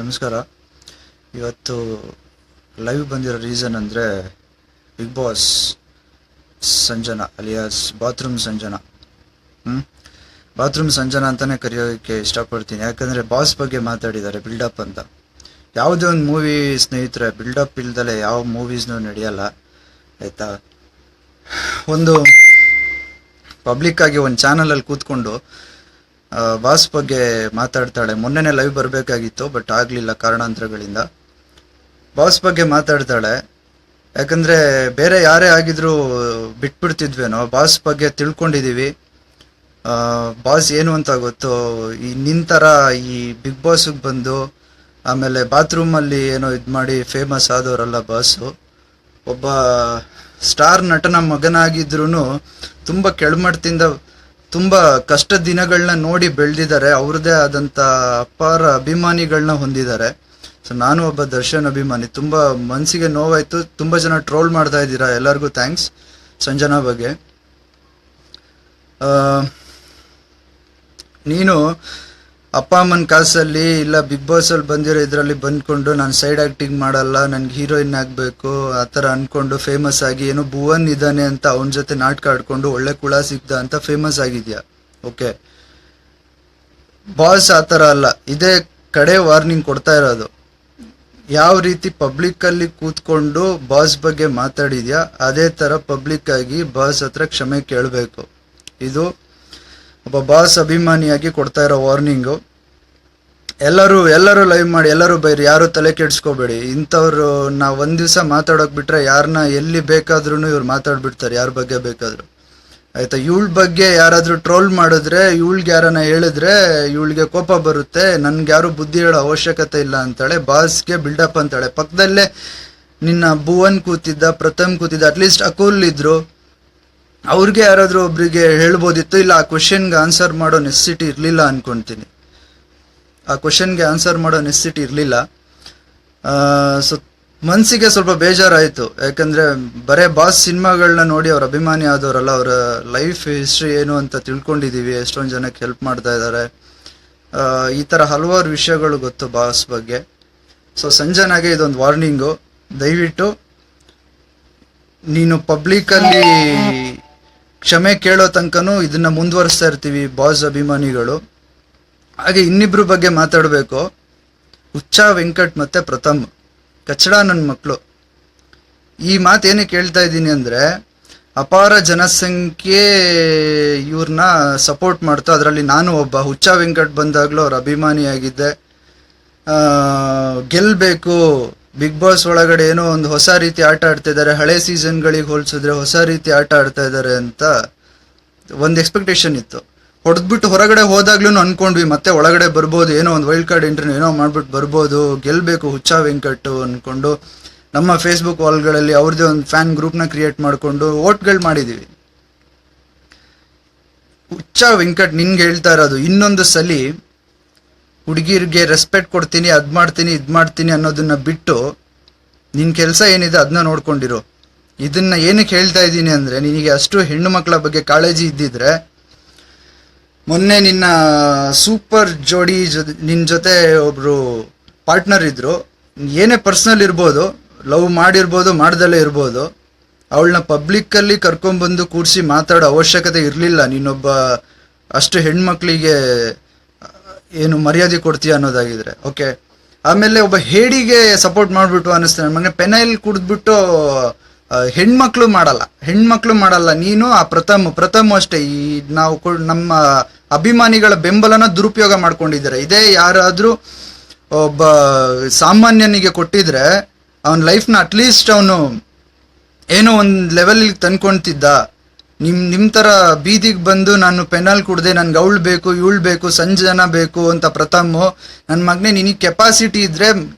ನಮಸ್ಕಾರ. ಇವತ್ತು ಲೈವ್ ಬಂದಿರೋ ರೀಸನ್ ಅಂದರೆ Bigg Boss Sanjana alias bathroom Sanjana. Bathroom Sanjana ಅಂತಲೇ ಕರೆಯೋಕ್ಕೆ ಇಷ್ಟಪಡ್ತೀನಿ. ಯಾಕಂದರೆ ಬಾಸ್ ಬಗ್ಗೆ ಮಾತಾಡಿದ್ದಾರೆ, ಬಿಲ್ಡಪ್ ಅಂತ. ಯಾವುದೇ ಒಂದು ಮೂವಿ ಸ್ನೇಹಿತರೆ, ಬಿಲ್ಡಪ್ ಇಲ್ದಲೆ ಯಾವ ಮೂವೀಸ್ನೂ ನಡೆಯಲ್ಲ, ಆಯಿತಾ? ಒಂದು ಪಬ್ಲಿಕ್ಕಾಗಿ ಒಂದು ಚಾನಲಲ್ಲಿ ಕೂತ್ಕೊಂಡು ಬಾಸ್ ಬಗ್ಗೆ ಮಾತಾಡ್ತಾಳೆ. ಮೊನ್ನೆನೇ ಲೈವ್ ಬರಬೇಕಾಗಿತ್ತು, ಬಟ್ ಆಗಲಿಲ್ಲ ಕಾರಣಾಂತರಗಳಿಂದ. ಬಾಸ್ ಬಗ್ಗೆ ಮಾತಾಡ್ತಾಳೆ. ಯಾಕಂದರೆ ಬೇರೆ ಯಾರೇ ಆಗಿದ್ರೂ ಬಿಟ್ಬಿಡ್ತಿದ್ವೇನೋ, ಬಾಸ್ ಬಗ್ಗೆ ತಿಳ್ಕೊಂಡಿದ್ದೀವಿ. ಬಾಸ್ ಏನು ಅಂತ ಗೊತ್ತು. ಈ ನಿಂತರ ಈ ಬಿಗ್ ಬಾಸಿಗೆ ಬಂದು ಆಮೇಲೆ ಬಾತ್ರೂಮಲ್ಲಿ ಏನೋ ಇದು ಮಾಡಿ ಫೇಮಸ್ ಆದವರಲ್ಲ ಬಾಸು. ಒಬ್ಬ ಸ್ಟಾರ್ ನಟನ ಮಗನಾಗಿದ್ರೂ ತುಂಬ ಕೆಳಮಟ್ಟದಿಂದ ತುಂಬ ಕಷ್ಟ ದಿನಗಳನ್ನ ನೋಡಿ ಬೆಳೆದಿದ್ದಾರೆ. ಅವ್ರದ್ದೇ ಆದಂಥ ಅಪಾರ ಅಭಿಮಾನಿಗಳನ್ನ ಹೊಂದಿದ್ದಾರೆ. ಸೊ ನಾನು ಒಬ್ಬ ದರ್ಶನ್ ಅಭಿಮಾನಿ. ತುಂಬ ಮನಸ್ಸಿಗೆ ನೋವಾಯಿತು. ತುಂಬ ಜನ ಟ್ರೋಲ್ ಮಾಡ್ತಾ ಇದ್ದೀರಾ, ಎಲ್ಲರಿಗೂ ಥ್ಯಾಂಕ್ಸ್. ಸಂಜನಾ ಬಗ್ಗೆ ನೀನು ಅಪ್ಪ ಅಮ್ಮನ ಕಾಸಲ್ಲಿ ಇಲ್ಲ ಬಿಗ್ ಬಾಸಲ್ಲಿ ಬಂದಿರೋ ಇದರಲ್ಲಿ ಬಂದ್ಕೊಂಡು ನಾನು ಸೈಡ್ ಆ್ಯಕ್ಟಿಂಗ್ ಮಾಡಲ್ಲ, ನನಗೆ ಹೀರೋಯಿನ್ ಆಗಬೇಕು ಆ ಥರ ಅಂದ್ಕೊಂಡು ಫೇಮಸ್ ಆಗಿ ಏನೋ ಭುವನ್ ಇದ್ದಾನೆ ಅಂತ ಅವನ ಜೊತೆ ನಾಟಕ ಆಡ್ಕೊಂಡು ಒಳ್ಳೆ ಕುಳ ಸಿಗ್ದ ಅಂತ ಫೇಮಸ್ ಆಗಿದ್ಯಾ. ಓಕೆ, ಬಾಸ್ ಆ ಥರ ಅಲ್ಲ. ಇದೇ ಕಡೆ ವಾರ್ನಿಂಗ್ ಕೊಡ್ತಾ ಇರೋದು. ಯಾವ ರೀತಿ ಪಬ್ಲಿಕ್ಕಲ್ಲಿ ಕೂತ್ಕೊಂಡು ಬಾಸ್ ಬಗ್ಗೆ ಮಾತಾಡಿದ್ಯಾ, ಅದೇ ಥರ ಪಬ್ಲಿಕ್ಕಾಗಿ ಬಾಸ್ ಹತ್ರ ಕ್ಷಮೆ ಕೇಳಬೇಕು. ಇದು ಒಬ್ಬ ಬಾಸ್ ಅಭಿಮಾನಿಯಾಗಿ ಕೊಡ್ತಾ ಇರೋ ವಾರ್ನಿಂಗು. ಎಲ್ಲರೂ ಲೈವ್ ಮಾಡಿ, ಎಲ್ಲರೂ ಬೈರಿ, ಯಾರು ತಲೆ ಕೆಡಿಸ್ಕೋಬೇಡಿ. ಇಂಥವ್ರು ನಾವು ಒಂದು ದಿವಸ ಮಾತಾಡೋಕೆ ಬಿಟ್ರೆ ಯಾರನ್ನ ಎಲ್ಲಿ ಬೇಕಾದ್ರೂ ಇವ್ರು ಮಾತಾಡ್ಬಿಡ್ತಾರೆ, ಯಾರ ಬಗ್ಗೆ ಬೇಕಾದರೂ, ಆಯಿತಾ? ಇವಳ ಬಗ್ಗೆ ಯಾರಾದರೂ ಟ್ರೋಲ್ ಮಾಡಿದ್ರೆ, ಇವಳಿಗೆ ಯಾರನ್ನ ಹೇಳಿದ್ರೆ ಇವಳಿಗೆ ಕೋಪ ಬರುತ್ತೆ. ನನ್ಗೆ ಯಾರು ಬುದ್ಧಿ ಹೇಳೋ ಅವಶ್ಯಕತೆ ಇಲ್ಲ ಅಂತಾಳೆ. ಬಾಸ್ಗೆ ಬಿಲ್ಡಪ್ ಅಂತಾಳೆ. ಪಕ್ಕದಲ್ಲೇ ನಿನ್ನ ಭುವನ್ ಕೂತಿದ್ದ, ಪ್ರಥಮ್ ಕೂತಿದ್ದ, ಅಟ್ಲೀಸ್ಟ್ ಅಕುಲ್ ಇದ್ರು. ಅವ್ರಿಗೆ ಯಾರಾದರೂ ಒಬ್ರಿಗೆ ಹೇಳ್ಬೋದಿತ್ತು. ಇಲ್ಲ, ಆ ಕ್ವಶನ್ಗೆ ಆನ್ಸರ್ ಮಾಡೋ ನೆಸೆಸಿಟಿ ಇರಲಿಲ್ಲ ಅನ್ಕೊತೀನಿ. ಆ ಕ್ವಶನ್ಗೆ ಆನ್ಸರ್ ಮಾಡೋ ನೆಸೆಸಿಟಿ ಇರಲಿಲ್ಲ. ಸೊ ಮನಸ್ಸಿಗೆ ಸ್ವಲ್ಪ ಬೇಜಾರಾಯಿತು. ಯಾಕಂದರೆ ಬರೇ ಬಾಸ್ ಸಿನಿಮಾಗಳನ್ನ ನೋಡಿ ಅವ್ರ ಅಭಿಮಾನಿ ಆದವರಲ್ಲ, ಅವರ ಲೈಫ್ ಹಿಸ್ಟ್ರಿ ಏನು ಅಂತ ತಿಳ್ಕೊಂಡಿದ್ದೀವಿ. ಎಷ್ಟೊಂದು ಜನಕ್ಕೆ ಹೆಲ್ಪ್ ಮಾಡ್ತಾ ಇದ್ದಾರೆ. ಈ ಥರ ಹಲವಾರು ವಿಷಯಗಳು ಗೊತ್ತು ಬಾಸ್ ಬಗ್ಗೆ. ಸೊ ಸಂಜನಾಗೆ ಇದೊಂದು ವಾರ್ನಿಂಗು. ದಯವಿಟ್ಟು ನೀನು ಪಬ್ಲಿಕಲ್ಲಿ ಕ್ಷಮೆ ಕೇಳೋ ತನಕನೂ ಇದನ್ನ ಮುಂದುವರಿಸ್ತಾ ಇರ್ತೀವಿ ಬಾಸ್ ಅಭಿಮಾನಿಗಳು. ಹಾಗೆ ಇನ್ನಿಬ್ರು ಬಗ್ಗೆ ಮಾತಾಡಬೇಕು. ಹುಚ್ಚ ವೆಂಕಟ್ ಮತ್ತೆ ಪ್ರಥಮ್ ಕಚ್ಚಡ ನನ್ನ ಮಕ್ಕಳು. ಈ ಮಾತೇನಕ್ಕೆ ಹೇಳ್ತಾ ಇದ್ದೀನಿ ಅಂದರೆ, ಅಪಾರ ಜನಸಂಖ್ಯೆ ಇವ್ರನ್ನ ಸಪೋರ್ಟ್ ಮಾಡ್ತಾ, ಅದರಲ್ಲಿ ನಾನು ಒಬ್ಬ. ಹುಚ್ಚ ವೆಂಕಟ್ ಬಂದಾಗಲೂ ಅವ್ರ ಅಭಿಮಾನಿಯಾಗಿದ್ದೆ. ಗೆಲ್ಲಬೇಕು, ಬಿಗ್ ಬಾಸ್ ಒಳಗಡೆ ಏನೋ ಒಂದು ಹೊಸ ರೀತಿ ಆಟ ಆಡ್ತಾ ಇದ್ದಾರೆ, ಹಳೆ ಸೀಸನ್ಗಳಿಗೆ ಹೋಲಿಸಿದ್ರೆ ಹೊಸ ರೀತಿ ಆಟ ಆಡ್ತಾ ಇದ್ದಾರೆ ಅಂತ ಒಂದು ಎಕ್ಸ್ಪೆಕ್ಟೇಷನ್ ಇತ್ತು. ಹೊಡೆದ್ಬಿಟ್ಟು ಹೊರಗಡೆ ಹೋದಾಗ್ಲೂ ಅನ್ಕೊಂಡ್ವಿ ಮತ್ತೆ ಒಳಗಡೆ ಬರ್ಬೋದು, ಏನೋ ಒಂದು ವೈಲ್ಡ್ ಕಾರ್ಡ್ ಎಂಟ್ರಿ ಏನೋ ಮಾಡ್ಬಿಟ್ಟು ಬರ್ಬೋದು, ಗೆಲ್ಲಬೇಕು ಹುಚ್ಚ ವೆಂಕಟ್ಟು ಅಂದ್ಕೊಂಡು ನಮ್ಮ ಫೇಸ್ಬುಕ್ ವಾಲ್ಗಳಲ್ಲಿ ಅವ್ರದ್ದೇ ಒಂದು ಫ್ಯಾನ್ ಗ್ರೂಪ್ನ ಕ್ರಿಯೇಟ್ ಮಾಡಿಕೊಂಡು ವೋಟ್ಗಳು ಮಾಡಿದ್ದೀವಿ. ಹುಚ್ಚ ವೆಂಕಟ್ ನಿನ್ಗೆ ಹೇಳ್ತಾ ಇರೋದು, ಇನ್ನೊಂದು ಸಲಿ ಹುಡುಗಿರಿಗೆ ರೆಸ್ಪೆಕ್ಟ್ ಕೊಡ್ತೀನಿ, ಅದು ಮಾಡ್ತೀನಿ ಇದು ಮಾಡ್ತೀನಿ ಅನ್ನೋದನ್ನ ಬಿಟ್ಟು ನಿನ್ನ ಕೆಲಸ ಏನಿದೆ ಅದನ್ನ ನೋಡ್ಕೊಂಡಿರು. ಇದನ್ನ ಏನಕ್ಕೆ ಹೇಳ್ತಾ ಇದ್ದೀನಿ ಅಂದರೆ, ನಿನಗೆ ಅಷ್ಟು ಹೆಣ್ಣು ಮಕ್ಕಳ ಬಗ್ಗೆ ಕಾಳಜಿ ಇದ್ದಿದ್ರೆ ಮೊನ್ನೆ ನಿನ್ನ ಸೂಪರ್ ಜೋಡಿ ನಿನ್ನ ಜೊತೆ ಒಬ್ರು ಪಾರ್ಟ್ನರ್ ಇದ್ರು. ಏನೇ ಪರ್ಸ್ನಲ್ ಇರ್ಬೋದು, ಲವ್ ಮಾಡಿರ್ಬೋದು, ಮಾಡ್ದಲ್ಲೇ ಇರ್ಬೋದು, ಅವಳನ್ನ ಪಬ್ಲಿಕ್ಕಲ್ಲಿ ಕರ್ಕೊಂಡ್ಬಂದು ಕೂರಿಸಿ ಮಾತಾಡೋ ಅವಶ್ಯಕತೆ ಇರಲಿಲ್ಲ. ನೀನೊಬ್ಬ ಅಷ್ಟು ಹೆಣ್ಮಕ್ಳಿಗೆ ಏನು ಮರ್ಯಾದೆ ಕೊಡ್ತೀಯ ಅನ್ನೋದಾಗಿದ್ರೆ. ಓಕೆ, ಆಮೇಲೆ ಒಬ್ಬ ಹೇಡಿಗೆ ಸಪೋರ್ಟ್ ಮಾಡಿಬಿಟ್ಟು ಅನ್ನಿಸ್ತಾನೆ ನನಗೆ. ಪೆನೈಲ್ ಕುಡಿದ್ಬಿಟ್ಟು ಹೆಣ್ಮಕ್ಳು ಮಾಡಲ್ಲ. ನೀನು ಆ ಪ್ರಥಮ್ ಅಷ್ಟೇ. ಈ ನಾವು ನಮ್ಮ ಅಭಿಮಾನಿಗಳ ಬೆಂಬಲನ ದುರುಪಯೋಗ ಮಾಡ್ಕೊಂಡಿದ್ದಾರೆ. ಇದೇ ಯಾರಾದರೂ ಒಬ್ಬ ಸಾಮಾನ್ಯನಿಗೆ ಕೊಟ್ಟಿದ್ರೆ ಅವನ ಲೈಫ್ನ ಅಟ್ಲೀಸ್ಟ್ ಅವನು ಏನೋ ಒಂದು ಲೆವೆಲ್ಗೆ ತಂದ್ಕೊಳ್ತಿದ್ದ. ನಿಮ್ಮ ಥರ ಬೀದಿಗೆ ಬಂದು ನಾನು ಪೆನಲ್ ಕುಡ್ದೆ, ನನ್ಗೆ ಅವಳು ಬೇಕು, ಇವಳು ಬೇಕು, ಸಂಜನಾ ಬೇಕು ಅಂತ ಪ್ರಥಮು. ನನ್ನ ಮಗನೇ, ನಿನಗೆ ಕೆಪಾಸಿಟಿ ಇದ್ರೆ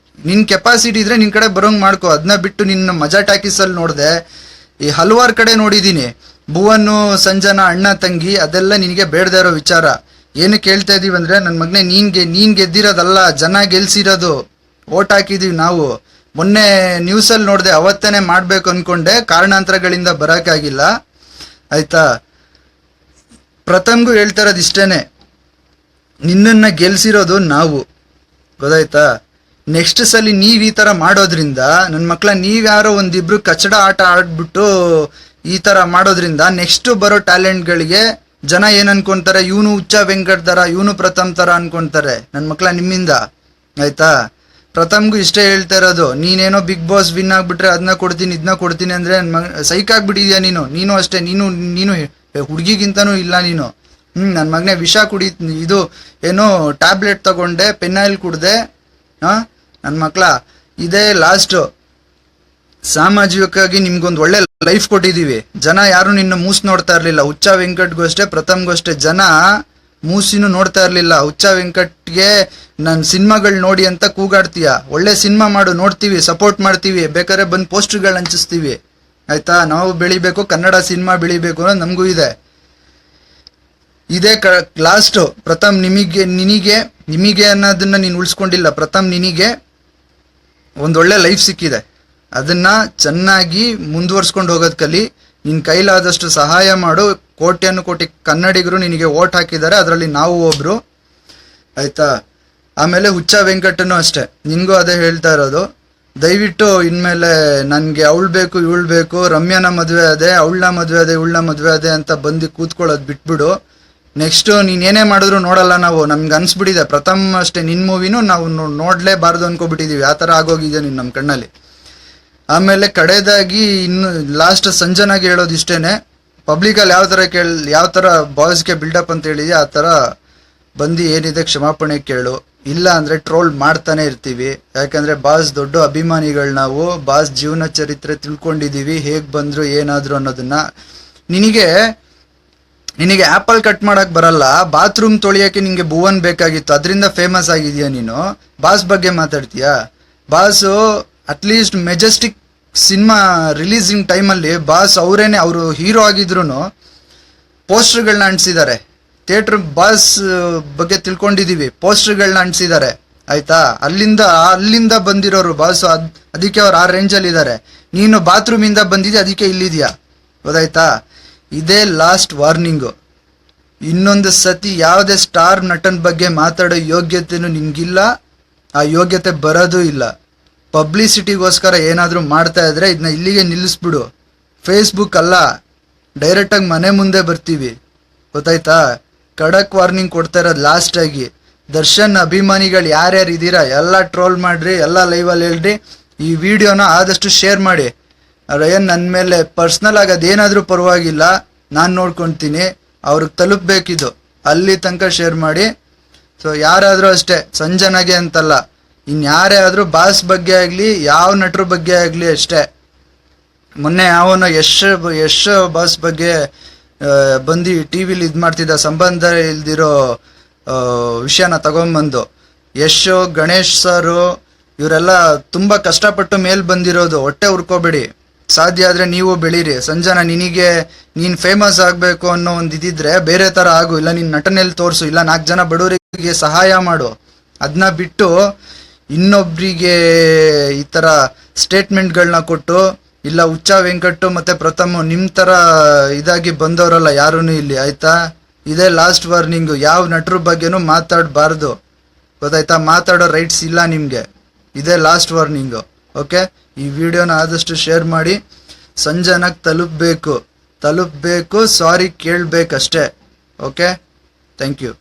ನಿನ್ನ ಕಡೆ ಬರೋಂಗೆ ಮಾಡ್ಕೊ. ಅದನ್ನ ಬಿಟ್ಟು ನಿನ್ನ ಮಜಾ ಟಾಕೀಸಲ್ಲಿ ನೋಡಿದೆ, ಈ ಹಲವಾರು ಕಡೆ ನೋಡಿದ್ದೀನಿ. ಭುವನ್ನು, ಸಂಜನಾ ಅಣ್ಣ ತಂಗಿ, ಅದೆಲ್ಲ ನಿನಗೆ ಬೇಡದೇ ಇರೋ ವಿಚಾರ. ಏನಕ್ಕೆ ಹೇಳ್ತಾ ಇದೀವಿ ಅಂದರೆ, ನನ್ನ ಮಗನೇ, ನೀನು ಗೆದ್ದಿರೋದಲ್ಲ, ಜನ ಗೆಲ್ಸಿರೋದು. ಓಟ್ ಹಾಕಿದೀವಿ ನಾವು. ಮೊನ್ನೆ ನ್ಯೂಸಲ್ಲಿ ನೋಡಿದೆ, ಅವತ್ತೇ ಮಾಡಬೇಕು ಅಂದ್ಕೊಂಡೆ, ಕಾರಣಾಂತರಗಳಿಂದ ಬರೋಕ್ಕಾಗಿಲ್ಲ, ಆಯ್ತಾ? ಪ್ರಥಮ್ಗೂ ಹೇಳ್ತಾ ಇರೋದು ಇಷ್ಟೇನೆ, ನಿನ್ನನ್ನು ಗೆಲ್ಸಿರೋದು ನಾವು, ಗೊತ್ತಾಯ್ತಾ? ನೆಕ್ಸ್ಟ್ ಸಲ ನೀವ್ ಈ ತರ ಮಾಡೋದ್ರಿಂದ ನನ್ನ ಮಕ್ಳ ನೀವ್ಯಾರೋ ಒಂದಿಬ್ರು ಕಚಡ ಆಟ ಆಡ್ಬಿಟ್ಟು ಈ ತರ ಮಾಡೋದ್ರಿಂದ ನೆಕ್ಸ್ಟ್ ಬರೋ ಟ್ಯಾಲೆಂಟ್ಗಳಿಗೆ ಜನ ಏನ್ ಅನ್ಕೊಂತಾರೆ, ಇವನು ಹುಚ್ಚ ವೆಂಕಟ್ ತರ, ಇವನು ಪ್ರಥಮ್ ತರ ಅನ್ಕೊಂತಾರೆ ನನ್ನ ಮಕ್ಳ ನಿಮ್ಮಿಂದ. ಆಯ್ತಾ? ಪ್ರಥಮ್ಗೂ ಇಷ್ಟೇ ಹೇಳ್ತಾ ಇರೋದು, ನೀನೇನೋ ಬಿಗ್ ಬಾಸ್ ವಿನ್ ಆಗ್ಬಿಟ್ರೆ ಅದನ್ನ ಕೊಡ್ತೀನಿ ಇದನ್ನ ಕೊಡ್ತೀನಿ ಅಂದ್ರೆ ಸೈಕ್ ಆಗ್ಬಿಟ್ಟಿದ್ಯಾ ನೀನು ಅಷ್ಟೇ. ನೀನು ಹುಡುಗಿಗಿಂತನೂ ಇಲ್ಲ ನೀನು. ನನ್ನ ಮಗನೇ ವಿಷ ಇದು ಏನೋ ಟ್ಯಾಬ್ಲೆಟ್ ತಗೊಂಡೆ, ಪೆನ್ನಾಯಿಲ್ ಕುಡ್ದೆ. ನನ್ನ ಮಕ್ಳ ಇದೇ ಲಾಸ್ಟ್. ಸಾಮಾಜಿಕವಾಗಿ ನಿಮ್ಗೊಂದು ಒಳ್ಳೆ ಲೈಫ್ ಕೊಟ್ಟಿದೀವಿ. ಜನ ಯಾರು ನಿನ್ನ ಮೂಸ್ ನೋಡ್ತಾ ಇರ್ಲಿಲ್ಲ. ಹುಚ್ಚ ವೆಂಕಟ್ಗೂ ಅಷ್ಟೇ, ಪ್ರಥಮ್ಗೂ ಅಷ್ಟೇ. ಜನ ಮೂಸಿನೂ ನೋಡ್ತಾ ಇರ್ಲಿಲ್ಲ. ಹುಚ್ಚ ವೆಂಕಟ್ಗೆ ನನ್ನ ಸಿನಿಮಾಗಳು ನೋಡಿ ಅಂತ ಕೂಗಾಡ್ತೀಯ. ಒಳ್ಳೆ ಸಿನಿಮಾ ಮಾಡು, ನೋಡ್ತೀವಿ, ಸಪೋರ್ಟ್ ಮಾಡ್ತೀವಿ, ಬೇಕಾದ್ರೆ ಬಂದು ಪೋಸ್ಟರ್ಗಳು ಹಂಚಿಸ್ತೀವಿ. ಆಯ್ತಾ? ನಾವು ಬೆಳಿಬೇಕು, ಕನ್ನಡ ಸಿನಿಮಾ ಬೆಳಿಬೇಕು ಅನ್ನೋದು ನಮಗೂ ಇದೆ. ಇದೇ ಲಾಸ್ಟ್. ಪ್ರಥಮ್ ನಿಮಗೆ ಅನ್ನೋದನ್ನ ನೀನು ಉಳಿಸ್ಕೊಂಡಿಲ್ಲ. ಪ್ರಥಮ್ ನಿನಗೆ ಒಂದೊಳ್ಳೆ ಲೈಫ್ ಸಿಕ್ಕಿದೆ. ಅದನ್ನ ಚೆನ್ನಾಗಿ ಮುಂದುವರ್ಸ್ಕೊಂಡು ಹೋಗೋದ್ ಕಲಿ. ನಿನ್ ಕೈಲಾದಷ್ಟು ಸಹಾಯ ಮಾಡು. ಕೋಟಿ ಕನ್ನಡಿಗರು ನಿನಗೆ ಓಟ್ ಹಾಕಿದ್ದಾರೆ, ಅದರಲ್ಲಿ ನಾವು ಒಬ್ರು. ಆಯ್ತಾ? ಆಮೇಲೆ ಹುಚ್ಚ ವೆಂಕಟನು ಅಷ್ಟೇ, ನಿನ್ಗೂ ಅದೇ ಹೇಳ್ತಾ ಇರೋದು. ದಯವಿಟ್ಟು ಇನ್ಮೇಲೆ ನನ್ಗೆ ಅವಳು ಬೇಕು ಇವಳು ಬೇಕು, ರಮ್ಯಾನ ಮದ್ವೆ ಅದೇ, ಅವಳನ್ನ ಮದ್ವೆ ಅದೇ, ಇವಳನ್ನ ಮದ್ವೆ ಅದೇ ಅಂತ ಬಂದು ಕೂತ್ಕೊಳ್ಳೋದು ಬಿಟ್ಬಿಡು. ನೆಕ್ಸ್ಟ್ ನೀನ್ ಏನೇ ಮಾಡಿದ್ರು ನೋಡಲ್ಲ ನಾವು. ನಮ್ಗೆ ಅನ್ಸ್ಬಿಟ್ಟಿದೆ ಪ್ರಥಮ್ ಅಷ್ಟೇ, ನಿನ್ ಮೂವಿನೂ ನಾವು ನೋಡ್ಲೇಬಾರ್ದು ಅನ್ಕೋಬಿಟ್ಟಿದೀವಿ. ಆ ತರ ಆಗೋಗಿದೆ ನೀನ್ ನಮ್ ಕಣ್ಣಲ್ಲಿ. ಆಮೇಲೆ ಕಡೆದಾಗಿ ಇನ್ನು ಲಾಸ್ಟ್ ಸಂಜನಾಗಿ ಹೇಳೋದು ಇಷ್ಟೇನೆ. ಪಬ್ಲಿಕಲ್ಲಿ ಯಾವ ತರ ಬಾಯ್ಸ್ಗೆ ಬಿಲ್ಡಪ್ ಅಂತ ಹೇಳಿದ್ಯಾ ಆ ತರ ಬಂದು ಏನಿದೆ ಕ್ಷಮಾಪಣೆ ಕೇಳು. ಇಲ್ಲ ಅಂದ್ರೆ ಟ್ರೋಲ್ ಮಾಡ್ತಾನೆ ಇರ್ತೀವಿ. ಯಾಕಂದ್ರೆ ಬಾಸ್ ದೊಡ್ಡ ಅಭಿಮಾನಿಗಳು ನಾವು. ಬಾಸ್ ಜೀವನ ಚರಿತ್ರೆ ತಿಳ್ಕೊಂಡಿದೀವಿ, ಹೇಗ್ ಬಂದ್ರು ಏನಾದ್ರು ಅನ್ನೋದನ್ನ. ನಿನಗೆ ಆಪಲ್ ಕಟ್ ಮಾಡಕ್ ಬರಲ್ಲ, ಬಾತ್ರೂಮ್ ತೊಳಿಯಕ್ಕೆ ನಿಂಗೆ ಭುವನ್ ಬೇಕಾಗಿತ್ತು, ಅದರಿಂದ ಫೇಮಸ್ ಆಗಿದ್ಯಾ ನೀನು. ಬಾಸ್ ಬಗ್ಗೆ ಮಾತಾಡ್ತೀಯಾ? Boss at least Majestic cinema releasing ಟೈಮಲ್ಲಿ ಬಾಸ್ ಅವರು ಹೀರೋ ಆಗಿದ್ರು ಪೋಸ್ಟರ್ಗಳನ್ನ ಅಂಟಿಸಿದ್ದಾರೆ. ಥಿಯೇಟರ್ ಬಾಸ್ ಬಗ್ಗೆ ತಿಳ್ಕೊಂಡಿದೀವಿ, ಪೋಸ್ಟರ್ಗಳನ್ನ ಅಂಟಿಸಿದ್ದಾರೆ. ಆಯ್ತಾ? ಅಲ್ಲಿಂದ ಬಂದಿರೋರು ಬಾಸು. ಅದಕ್ಕೆ ಅವ್ರು ಆ ರೇಂಜಲ್ಲಿ ಇದ್ದಾರೆ. ನೀನು ಬಾತ್ರೂಮ್ ಇಂದ ಬಂದಿದ್ಯಾ, ಅದಕ್ಕೆ ಇಲ್ಲಿದ್ಯಾ. ಗೊತ್ತಾಯ್ತಾ? ಇದೇ ಲಾಸ್ಟ್ ವಾರ್ನಿಂಗು. ಇನ್ನೊಂದು ಸತಿ ಯಾವುದೇ ಸ್ಟಾರ್ ನಟನ್ ಬಗ್ಗೆ ಮಾತಾಡೋ ಯೋಗ್ಯತೆನೂ ನಿನ್ಗಿಲ್ಲ, ಆ ಯೋಗ್ಯತೆ ಬರೋದೂ ಇಲ್ಲ. ಪಬ್ಲಿಸಿಟಿಗೋಸ್ಕರ ಏನಾದರೂ ಮಾಡ್ತಾ ಇದ್ರೆ ಇದನ್ನ ಇಲ್ಲಿಗೆ ನಿಲ್ಲಿಸ್ಬಿಡು. ಫೇಸ್ಬುಕ್ ಅಲ್ಲ, ಡೈರೆಕ್ಟಾಗಿ ಮನೆ ಮುಂದೆ ಬರ್ತೀವಿ. ಗೊತ್ತಾಯ್ತಾ? ಖಡಕ್ ವಾರ್ನಿಂಗ್ ಕೊಡ್ತಾ ಇರೋದು ಲಾಸ್ಟ್ ಆಗಿ. ದರ್ಶನ್ ಅಭಿಮಾನಿಗಳು ಯಾರ್ಯಾರು ಇದ್ದೀರಾ ಎಲ್ಲ ಟ್ರೋಲ್ ಮಾಡ್ರಿ, ಎಲ್ಲ ಲೈವಲ್ಲಿ ಹೇಳ್ರಿ. ಈ ವಿಡಿಯೋನ ಆದಷ್ಟು ಶೇರ್ ಮಾಡಿ. ಏನ್ ನನ್ನ ಮೇಲೆ ಪರ್ಸ್ನಲ್ ಆಗಿ ಅದೇನಾದ್ರೂ ಪರವಾಗಿಲ್ಲ, ನಾನು ನೋಡ್ಕೊಳ್ತೀನಿ. ಅವ್ರಿಗೆ ತಲುಪಬೇಕಿದು, ಅಲ್ಲಿ ತನಕ ಶೇರ್ ಮಾಡಿ. ಸೊ ಯಾರಾದರೂ ಅಷ್ಟೇ, ಸಂಜನಾಗೆ ಅಂತಲ್ಲ, ಇನ್ಯಾರೇ ಆದರೂ ಬಾಸ್ ಬಗ್ಗೆ ಆಗಲಿ, ಯಾವ ನಟರ ಬಗ್ಗೆ ಆಗಲಿ ಅಷ್ಟೇ. ಮೊನ್ನೆ ಯಾವನೋ ಯಶ್ ಬಾಸ್ ಬಗ್ಗೆ ಬಂದು ಟಿವಿಲಿ ಇದು ಮಾಡ್ತಿದ್ದ, ಸಂಬಂಧ ಇಲ್ದಿರೋ ವಿಷಯನ ತಗೊಂಬಂದು. ಯಶ್, ಗಣೇಶ್ ಸರು ಇವರೆಲ್ಲ ತುಂಬಾ ಕಷ್ಟಪಟ್ಟು ಮೇಲ್ ಬಂದಿರೋದು. ಹೊಟ್ಟೆ ಹುರ್ಕೋಬೇಡಿ. ಸಾಧ್ಯ ಆದ್ರೆ ನೀವು ಬೆಳೀರಿ. ಸಂಜನಾ, ನೀನ್ ಫೇಮಸ್ ಆಗ್ಬೇಕು ಅನ್ನೋ ಒಂದು ಇದಿದ್ರೆ ಬೇರೆ ತರ ಆಗು. ಇಲ್ಲ ನಿನ್ ನಟನೆಯಲ್ಲಿ ತೋರ್ಸು, ಇಲ್ಲ 4 ಜನ ಬಡವರಿಗೆ ಸಹಾಯ ಮಾಡು. ಅದನ್ನ ಬಿಟ್ಟು ಇನ್ನೊಬ್ರಿಗೆ ಈ ತರ ಸ್ಟೇಟ್ಮೆಂಟ್ಗಳನ್ನ ಕೊಟ್ಟು, ಇಲ್ಲ ಹುಚ್ಚ ವೆಂಕಟ್ಟು ಮತ್ತೆ ಪ್ರಥಮ್ ನಿಮ್ ತರ ಇದಾಗಿ ಬಂದವರಲ್ಲ ಯಾರೂನು ಇಲ್ಲಿ. ಆಯ್ತಾ? ಇದೇ ಲಾಸ್ಟ್ ವಾರ್ನಿಂಗು. ಯಾವ ನಟರ ಬಗ್ಗೆನೂ ಮಾತಾಡಬಾರ್ದು. ಗೊತ್ತಾಯ್ತಾ? ಮಾತಾಡೋ ರೈಟ್ಸ್ ಇಲ್ಲ ನಿಮ್ಗೆ. ಇದೇ ಲಾಸ್ಟ್ ವಾರ್ನಿಂಗು. ಓಕೆ? ಈ ವಿಡಿಯೋನ ಆದಷ್ಟು ಶೇರ್ ಮಾಡಿ. ಸಂಜನಾಗ್ ತಲುಪಬೇಕು, ಸಾರಿ ಕೇಳಬೇಕಷ್ಟೇ. ಓಕೆ? Thank you.